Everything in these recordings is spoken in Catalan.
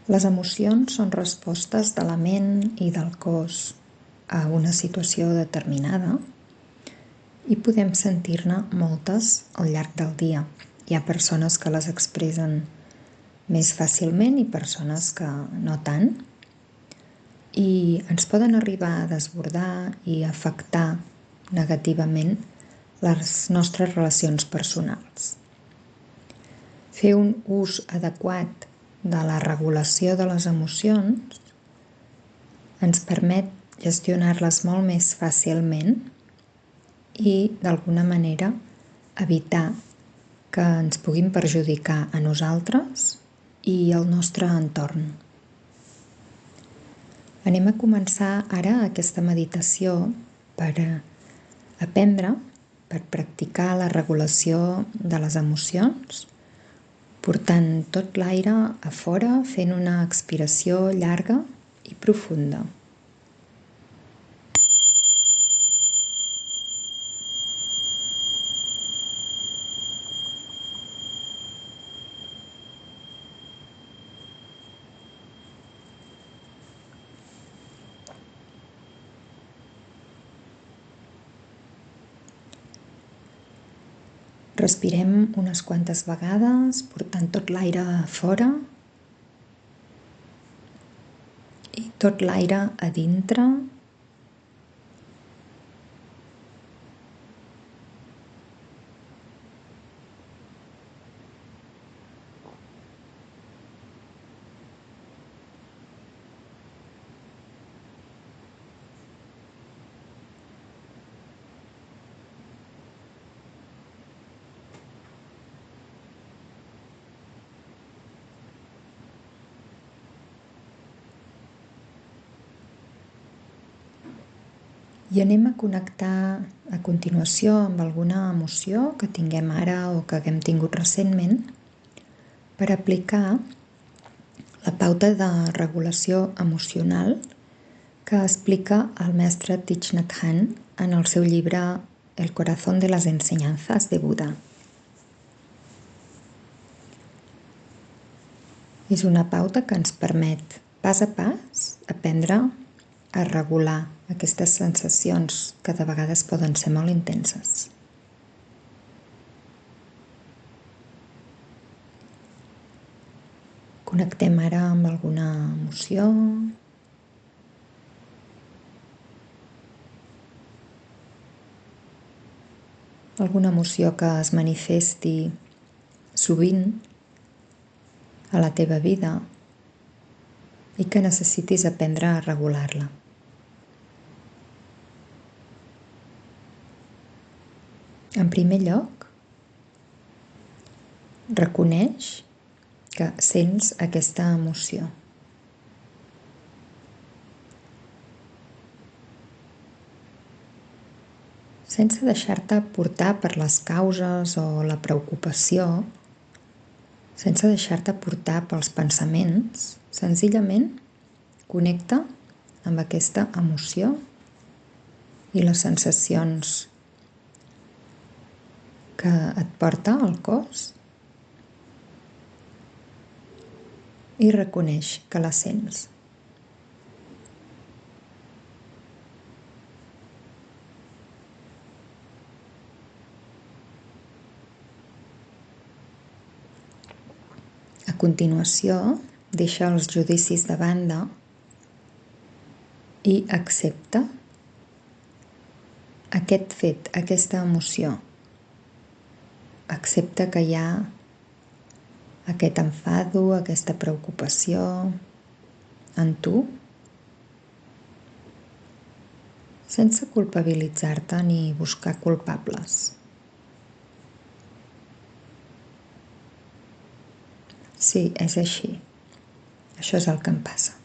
Les emocions són respostes de la ment i del cos a una situació determinada i podem sentir-ne moltes al llarg del dia. Hi ha persones que les expressen més fàcilment i persones que no tant, i ens poden arribar a desbordar i afectar negativament les nostres relacions personals. Fer un ús adequat de la regulació de les emocions ens permet gestionar-les molt més fàcilment i, d'alguna manera, evitar que ens puguin perjudicar a nosaltres i al nostre entorn. Anem a començar ara aquesta meditació per aprendre, per practicar la regulació de les emocions, portant tot l'aire a fora, fent una expiració llarga i profunda. Respirem unes quantes vegades, portant tot l'aire a fora i tot l'aire a dintre. I anem a connectar a continuació amb alguna emoció que tinguem ara o que haguem tingut recentment per aplicar la pauta de regulació emocional que explica el mestre Thich Nhat Hanh en el seu llibre El corazón de las enseñanzas de Buda. És una pauta que ens permet, pas a pas, aprendre a regular aquestes sensacions que de vegades poden ser molt intenses. Connectem ara amb alguna emoció. Alguna emoció que es manifesti sovint a la teva vida i que necessitis aprendre a regular-la. En primer lloc, reconeix que sents aquesta emoció. Sense deixar-te portar per les causes o la preocupació, sense deixar-te portar pels pensaments, senzillament connecta amb aquesta emoció i les sensacions que et porta el cos i reconeix que la sents. A continuació, deixa els judicis de banda i accepta aquest fet, aquesta emoció. Accepta que hi ha aquest enfado, aquesta preocupació en tu, sense culpabilitzar-te ni buscar culpables. Sí, és així. Això és el que em passa.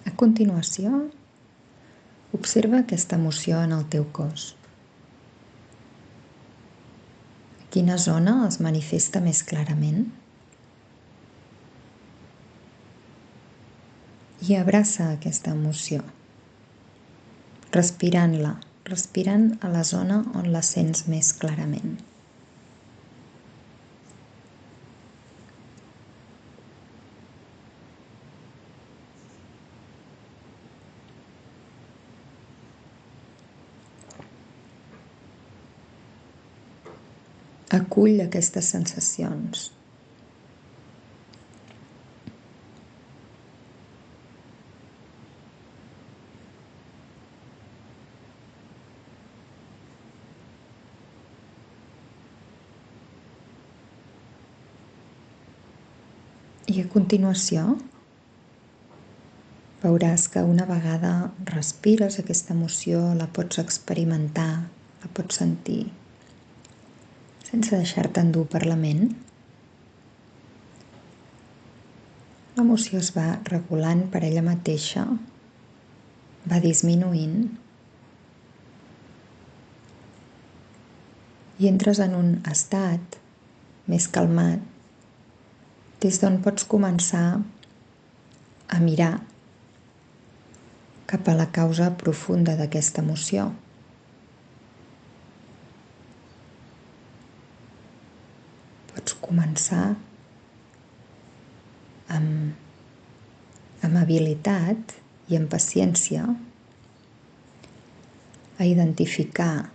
A continuació, observa aquesta emoció en el teu cos. Quina zona es manifesta més clarament? i abraça aquesta emoció, respirant-la, respirant a la zona on la sents més clarament. Acull aquestes sensacions. I a continuació veuràs que una vegada respires aquesta emoció, la pots experimentar, la pots sentir, sense deixar-te endur per la ment. L'emoció es va regulant per ella mateixa, va disminuint i entres en un estat més calmat des d'on pots començar a mirar cap a la causa profunda d'aquesta emoció. Pots començar amb habilitat i amb paciència a identificar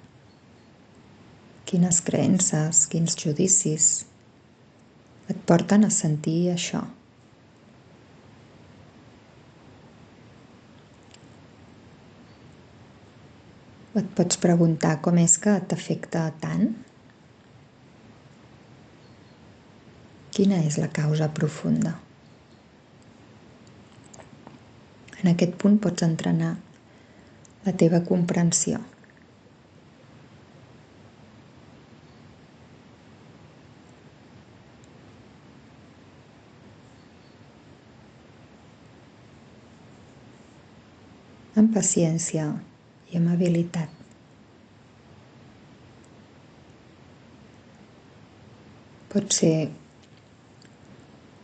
quines creences, quins judicis et porten a sentir això. Et pots preguntar com és que t'afecta tant? Quina és la causa profunda? En aquest punt pots entrenar la teva comprensió. Amb paciència i amb habilitat. Pot ser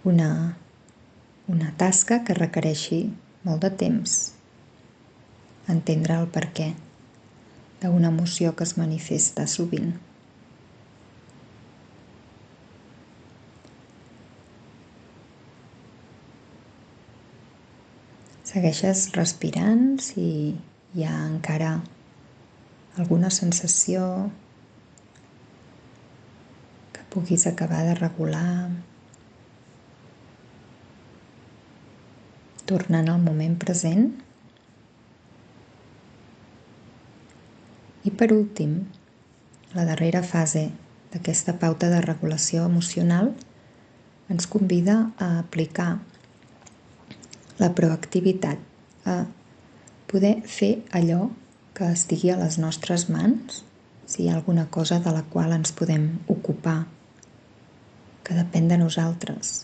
una tasca que requereixi molt de temps, entendre el perquè d'una emoció que es manifesta sovint. Segueixes respirant si hi ha encara alguna sensació que puguis acabar de regular. Tornant al moment present. I per últim, la darrera fase d'aquesta pauta de regulació emocional ens convida a aplicar la proactivitat, a poder fer allò que estigui a les nostres mans, si hi ha alguna cosa de la qual ens podem ocupar, que depèn de nosaltres.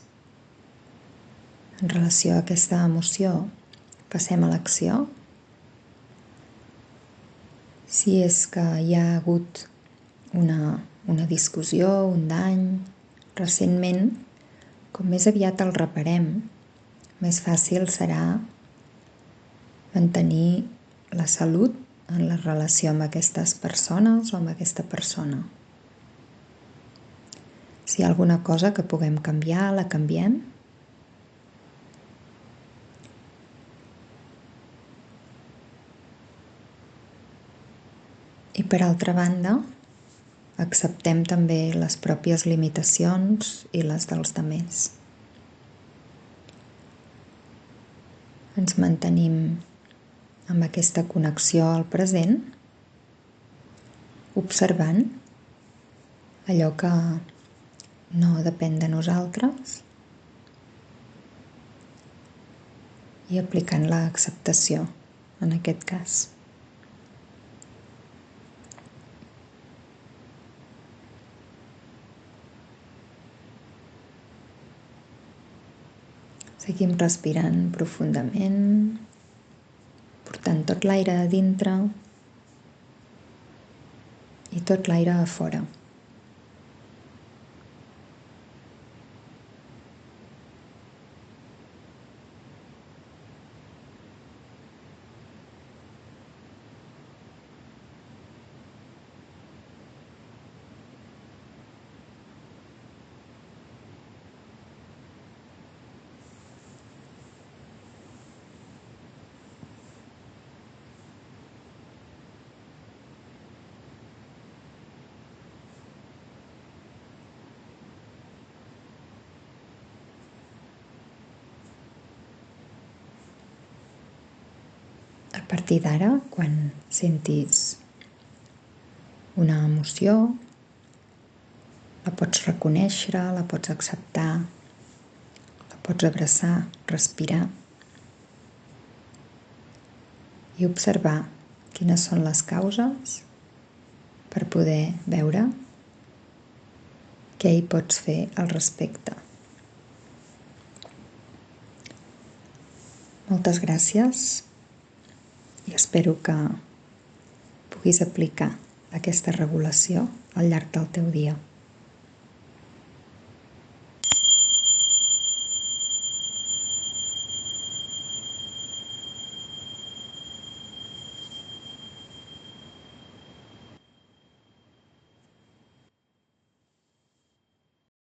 En relació a aquesta emoció, passem a l'acció. Si és que hi ha hagut una discussió, un dany, recentment, com més aviat el reparem, més fàcil serà mantenir la salut en la relació amb aquestes persones o amb aquesta persona. Si hi ha alguna cosa que puguem canviar, la canviem. I per altra banda, acceptem també les pròpies limitacions i les dels demés. Ens mantenim amb aquesta connexió al present, observant allò que no depèn de nosaltres i aplicant l'acceptació en aquest cas. Seguim respirant profundament, portant tot l'aire a dintre i tot l'aire a fora. partir d'ara, quan sentis una emoció, la pots reconèixer, la pots acceptar, la pots abraçar, respirar i observar quines són les causes per poder veure què hi pots fer al respecte. Moltes gràcies i espero que puguis aplicar aquesta regulació al llarg del teu dia.